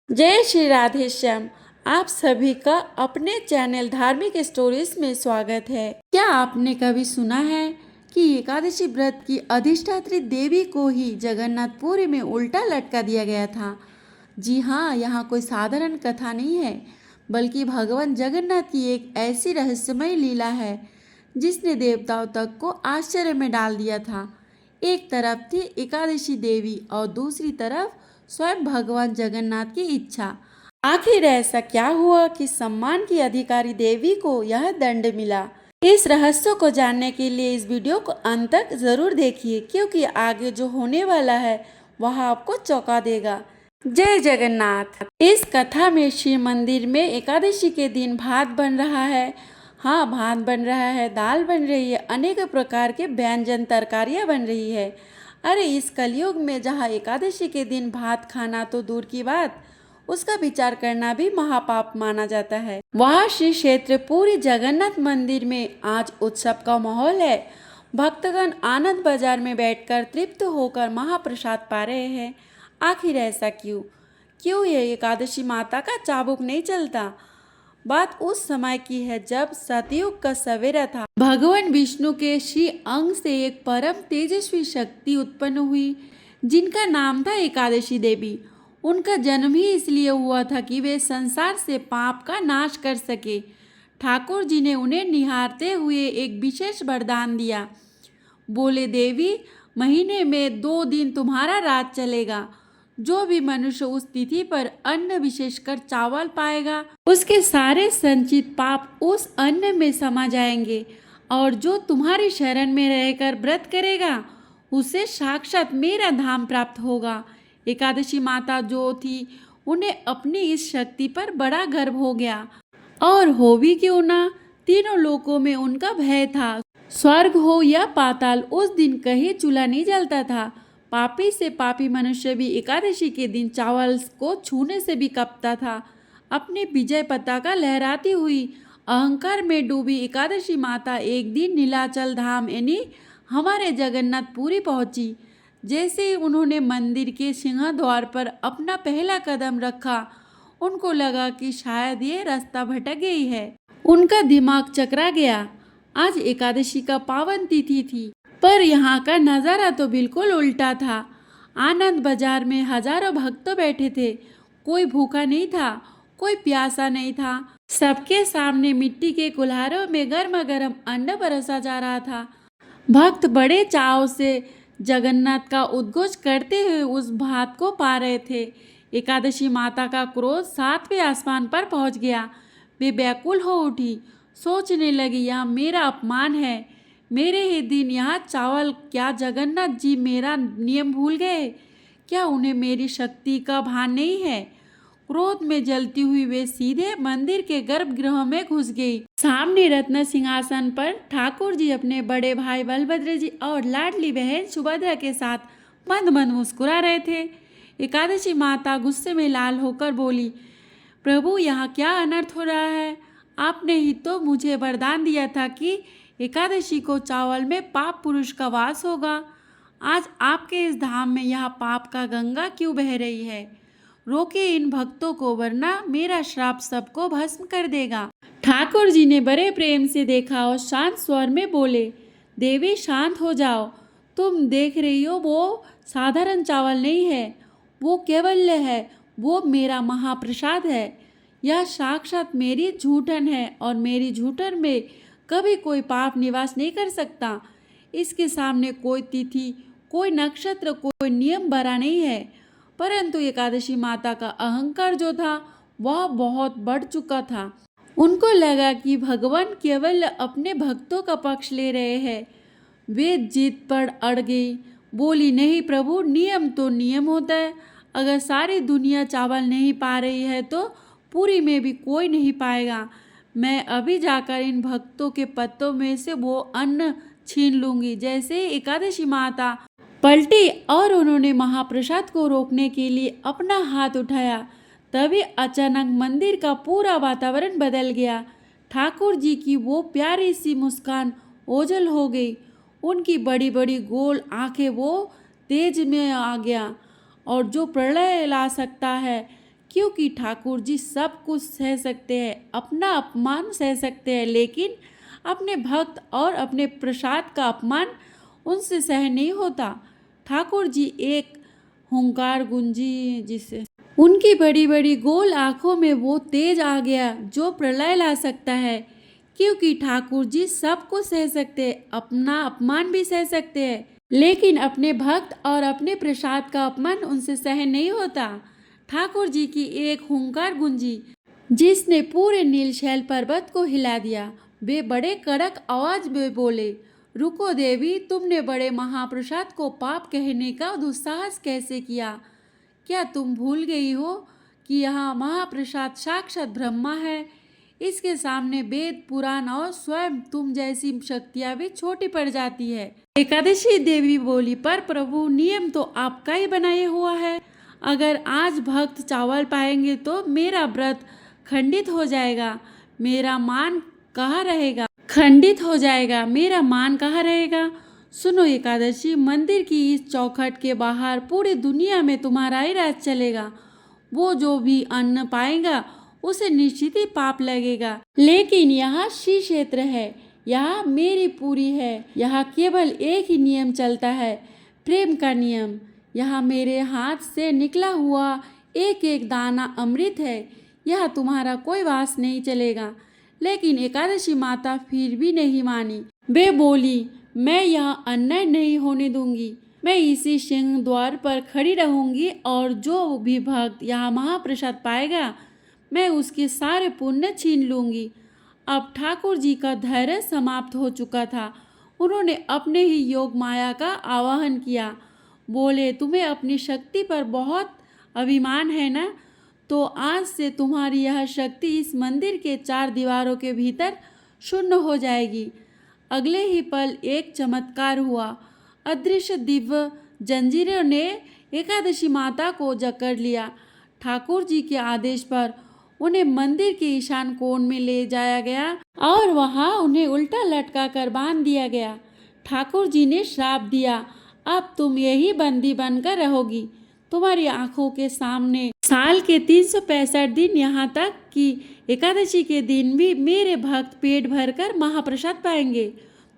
जय श्री राधे श्याम। आप सभी का अपने चैनल धार्मिक स्टोरीज में स्वागत है। क्या आपने कभी सुना है कि एकादशी व्रत की अधिष्ठात्री देवी को ही जगन्नाथपुरी में उल्टा लटका दिया गया था? जी हाँ, यहाँ कोई साधारण कथा नहीं है, बल्कि भगवान जगन्नाथ की एक ऐसी रहस्यमय लीला है जिसने देवताओं तक को आश्चर्य में डाल दिया था। एक तरफ थी एकादशी देवी और दूसरी तरफ स्वयं भगवान जगन्नाथ की इच्छा। आखिर ऐसा क्या हुआ कि सम्मान की अधिकारी देवी को यह दंड मिला? इस रहस्य को जानने के लिए इस वीडियो को अंत तक जरूर देखिए, क्योंकि आगे जो होने वाला है वह आपको चौंका देगा। जय जगन्नाथ। इस कथा में शिव मंदिर में एकादशी के दिन भात बन रहा है। हाँ, भात बन रहा है, दाल बन रही है, अनेक प्रकार के व्यंजन तरकारियाँ बन रही है। अरे इस कलयुग में जहाँ एकादशी के दिन भात खाना तो दूर की बात, उसका विचार करना भी महापाप माना जाता है। वहाँ श्री क्षेत्र पूरी जगन्नाथ मंदिर में आज उत्सव का माहौल है। भक्तगण आनंद बाजार में बैठकर तृप्त होकर महाप्रसाद पा रहे हैं। आखिर ऐसा क्यों? क्यों ये एकादशी माता का चाबुक नहीं चलता? बात उस समय की है जब सतयुग का सवेरा था। भगवान विष्णु के श्री अंग से एक परम तेजस्वी शक्ति उत्पन्न हुई जिनका नाम था एकादशी देवी। उनका जन्म ही इसलिए हुआ था कि वे संसार से पाप का नाश कर सके। ठाकुर जी ने उन्हें निहारते हुए एक विशेष वरदान दिया। बोले, देवी, महीने में 2 दिन तुम्हारा राज चलेगा। जो भी मनुष्य उस तिथि पर अन्न विशेषकर चावल पाएगा, उसके सारे संचित पाप उस अन्न में समा जाएंगे, और जो तुम्हारी शरण में रहकर व्रत करेगा उसे साक्षात मेरा धाम प्राप्त होगा। एकादशी माता जो थी, उन्हें अपनी इस शक्ति पर बड़ा गर्व हो गया, और हो भी क्यों ना, तीनों लोकों में उनका भय था। स्वर्ग हो या पाताल, उस दिन कहीं चूल्हा नहीं जलता था। पापी से पापी मनुष्य भी एकादशी के दिन चावल को छूने से भी कपता था। अपनी विजय पताका लहराती हुई अहंकार में डूबी एकादशी माता एक दिन नीलाचल धाम यानी हमारे जगन्नाथपुरी पहुंची। जैसे ही उन्होंने मंदिर के सिंह द्वार पर अपना पहला कदम रखा, उनको लगा कि शायद ये रास्ता भटक गई है। उनका दिमाग चकरा गया। आज एकादशी का पावन तिथि थी, पर यहाँ का नज़ारा तो बिल्कुल उल्टा था। आनंद बाजार में हजारों भक्त बैठे थे। कोई भूखा नहीं था, कोई प्यासा नहीं था। सबके सामने मिट्टी के कुल्हाड़ों में गर्मा गर्म अन्न परोसा जा रहा था। भक्त बड़े चाव से जगन्नाथ का उद्घोष करते हुए उस भात को पा रहे थे। एकादशी माता का क्रोध 7वें आसमान पर पहुंच गया। वे व्याकुल हो उठी, सोचने लगी, यह मेरा अपमान है। मेरे ही दिन यहाँ चावल, क्या जगन्नाथ जी मेरा नियम भूल गए? क्या उन्हें मेरी शक्ति का भान नहीं है? क्रोध में जलती हुई वे सीधे मंदिर के गर्भगृह में घुस गई। सामने रत्न सिंहासन पर ठाकुर जी अपने बड़े भाई बलभद्र जी और लाडली बहन सुभद्रा के साथ मंद मंद मुस्कुरा रहे थे। एकादशी माता गुस्से में लाल होकर बोली, प्रभु, यहाँ क्या अनर्थ हो रहा है? आपने ही तो मुझे वरदान दिया था कि एकादशी को चावल में पाप पुरुष का वास होगा। आज आपके इस धाम में यह पाप का गंगा क्यों बह रही है? रोके इन भक्तों को, वरना मेरा श्राप सबको भस्म कर देगा। ठाकुर जी ने बड़े प्रेम से देखा और शांत स्वर में बोले, देवी, शांत हो जाओ। तुम देख रही हो, वो साधारण चावल नहीं है, वो कैवल्य है, वो मेरा महाप्रसाद है। यह साक्षात मेरी झूठन है, और मेरी झूठन में कभी कोई पाप निवास नहीं कर सकता। इसके सामने कोई तिथि, कोई नक्षत्र, कोई नियम बड़ा नहीं है। परंतु एकादशी माता का अहंकार जो था वह बहुत बढ़ चुका था। उनको लगा कि भगवान केवल अपने भक्तों का पक्ष ले रहे हैं। वे जिद पर अड़ गई, बोली, नहीं प्रभु, नियम तो नियम होता है। अगर सारी दुनिया चावल नहीं पा रही है तो पूरी में भी कोई नहीं पाएगा। मैं अभी जाकर इन भक्तों के पत्तों में से वो अन्न छीन लूंगी। जैसे एकादशी माता पलटी और उन्होंने महाप्रसाद को रोकने के लिए अपना हाथ उठाया, तभी अचानक मंदिर का पूरा वातावरण बदल गया। ठाकुर जी की वो प्यारी सी मुस्कान ओझल हो गई। उनकी बड़ी बड़ी गोल आंखें वो तेज में आ गया, और जो प्रलय ला सकता है, क्योंकि ठाकुर जी सब कुछ सह सकते हैं, अपना अपमान सह सकते हैं, लेकिन अपने भक्त और अपने प्रसाद का अपमान उनसे सह नहीं होता। ठाकुर जी एक हुंकार गूंजी जिसे उनकी बड़ी बड़ी गोल आंखों में वो तेज आ गया जो प्रलय ला सकता है। क्योंकि ठाकुर जी सब कुछ सह सकते हैं, अपना अपमान भी सह सकते हैं, लेकिन अपने भक्त और अपने प्रसाद का अपमान उनसे सहन नहीं होता। ठाकुर जी की एक हुंकार गूंजी जिसने पूरे नीलशैल पर्वत को हिला दिया। वे बड़े कड़क आवाज में बोले, रुको देवी, तुमने बड़े महाप्रसाद को पाप कहने का दुस्साहस कैसे किया? क्या तुम भूल गई हो कि यहाँ महाप्रसाद साक्षात ब्रह्मा है? इसके सामने वेद पुराण और स्वयं तुम जैसी शक्तियाँ भी छोटी पड़ जाती है। एकादशी देवी बोली, पर प्रभु नियम तो आपका ही बनाया हुआ है। अगर आज भक्त चावल पाएंगे तो मेरा व्रत खंडित हो जाएगा, मेरा मान कहाँ रहेगा? खंडित हो जाएगा, मेरा मान कहाँ रहेगा? सुनो एकादशी, मंदिर की इस चौखट के बाहर पूरी दुनिया में तुम्हारा ही राज चलेगा। वो जो भी अन्न पाएगा उसे निश्चित ही पाप लगेगा, लेकिन यहाँ श्री क्षेत्र है, यहाँ मेरी पूरी है, यहाँ केवल एक ही नियम चलता है, प्रेम का नियम। यहाँ मेरे हाथ से निकला हुआ एक एक दाना अमृत है, यहाँ तुम्हारा कोई वास नहीं चलेगा। लेकिन एकादशी माता फिर भी नहीं मानी। वे बोली, मैं यहाँ अन्याय नहीं होने दूंगी, मैं इसी सिंह द्वार पर खड़ी रहूंगी और जो भी भक्त यहाँ महाप्रसाद पाएगा मैं उसके सारे पुण्य छीन लूंगी। अब ठाकुर जी का धैर्य समाप्त हो चुका था। उन्होंने अपने ही योग माया का आवाहन किया। बोले, तुम्हें अपनी शक्ति पर बहुत अभिमान है ना? तो आज से तुम्हारी यह शक्ति इस मंदिर के 4 दीवारों के भीतर शून्य हो जाएगी। अगले ही पल एक चमत्कार हुआ। अदृश्य दिव्य जंजीरों ने एकादशी माता को जकड़ लिया। ठाकुर जी के आदेश पर उन्हें मंदिर के ईशान कोण में ले जाया गया और वहां उन्हें उल्टा लटका कर बांध दिया गया। ठाकुर जी ने श्राप दिया, अब तुम यही बंदी बनकर रहोगी। तुम्हारी आंखों के सामने साल के 365 दिन, यहाँ तक कि एकादशी के दिन भी मेरे भक्त पेट भरकर महाप्रसाद पाएंगे।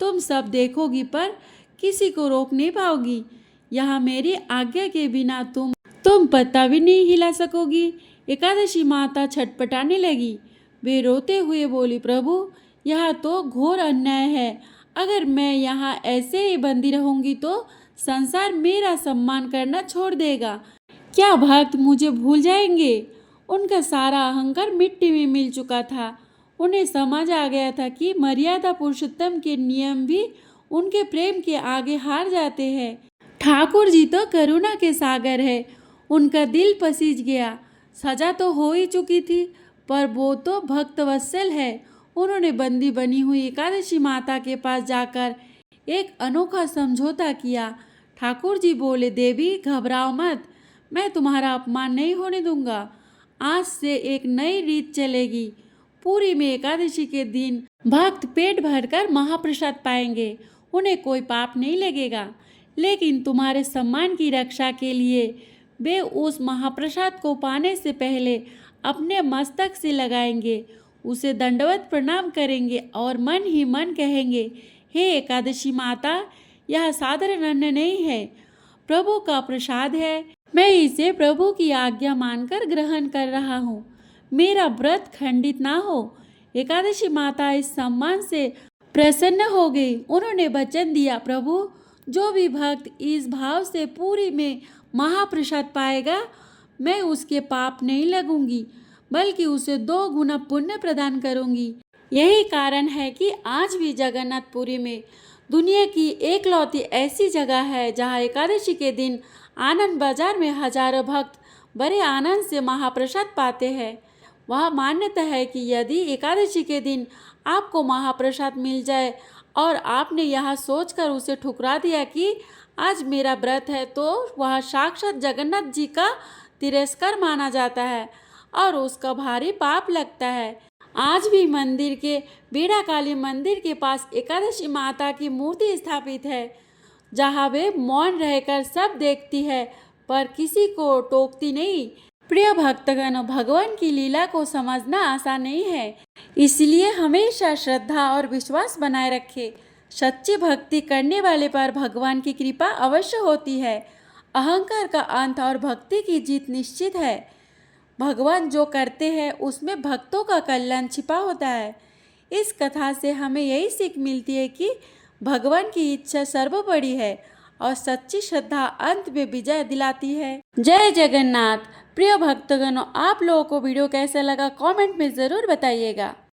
तुम सब देखोगी पर किसी को रोक नहीं पाओगी। यहाँ मेरी आज्ञा के बिना तुम पत्ता भी नहीं हिला सकोगी। एकादशी माता छटपटाने लगी। वे रोते हुए बोली, प्रभु यह तो घोर अन्याय है। अगर मैं यहाँ ऐसे ही बंदी रहूंगी तो संसार मेरा सम्मान करना छोड़ देगा। क्या भक्त मुझे भूल जाएंगे? उनका सारा अहंकार मिट्टी में मिल चुका था। उन्हें समझ आ गया था कि मर्यादा पुरुषोत्तम के नियम भी उनके प्रेम के आगे हार जाते हैं। ठाकुर जी तो करुणा के सागर है। उनका दिल पसीज गया। सजा तो हो ही चुकी थी, पर वो तो भक्तवत्सल है। उन्होंने बंदी बनी हुई एकादशी माता के पास जाकर एक अनोखा समझौता किया। ठाकुर जी बोले, देवी घबराओ मत, मैं तुम्हारा अपमान नहीं होने दूंगा। आज से एक नई रीत चलेगी। पूरी में एकादशी के दिन भक्त पेट भरकर महाप्रसाद पाएंगे, उन्हें कोई पाप नहीं लगेगा। लेकिन तुम्हारे सम्मान की रक्षा के लिए वे उस महाप्रसाद को पाने से पहले अपने मस्तक से लगाएंगे, उसे दंडवत प्रणाम करेंगे और मन ही मन कहेंगे, हे एकादशी माता, यह साधारण अन्न नहीं है, प्रभु का प्रसाद है। मैं इसे प्रभु की आज्ञा मानकर ग्रहण कर रहा हूँ। मेरा व्रत खंडित ना हो। एकादशी माता इस सम्मान से प्रसन्न हो गई। उन्होंने वचन दिया, प्रभु जो भी भक्त इस भाव से पूरी में महाप्रसाद पाएगा, मैं उसके पाप नहीं लगूंगी, बल्कि उसे 2 गुना पुण्य प्रदान करूंगी। यही कारण है कि आज भी जगन्नाथपुरी में दुनिया की एकलौती ऐसी जगह है जहां एकादशी के दिन आनंद बाजार में हजारों भक्त बड़े आनंद से महाप्रसाद पाते हैं। वह मान्यता है कि यदि एकादशी के दिन आपको महाप्रसाद मिल जाए और आपने यह सोचकर उसे ठुकरा दिया कि आज मेरा व्रत है, तो वह साक्षात जगन्नाथ जी का तिरस्कार माना जाता है और उसका भारी पाप लगता है। आज भी मंदिर के बेड़ा काली मंदिर के पास एकादशी माता की मूर्ति स्थापित है, जहाँ वे मौन रहकर सब देखती है पर किसी को टोकती नहीं। प्रिय भक्तगणों, भगवान की लीला को समझना आसान नहीं है, इसलिए हमेशा श्रद्धा और विश्वास बनाए रखें। सच्ची भक्ति करने वाले पर भगवान की कृपा अवश्य होती है। अहंकार का अंत और भक्ति की जीत निश्चित है। भगवान जो करते हैं उसमें भक्तों का कल्याण छिपा होता है। इस कथा से हमें यही सीख मिलती है कि भगवान की इच्छा सर्वोपरि है और सच्ची श्रद्धा अंत में विजय दिलाती है। जय जगन्नाथ। प्रिय भक्तगणों, आप लोगों को वीडियो कैसा लगा कमेंट में ज़रूर बताइएगा।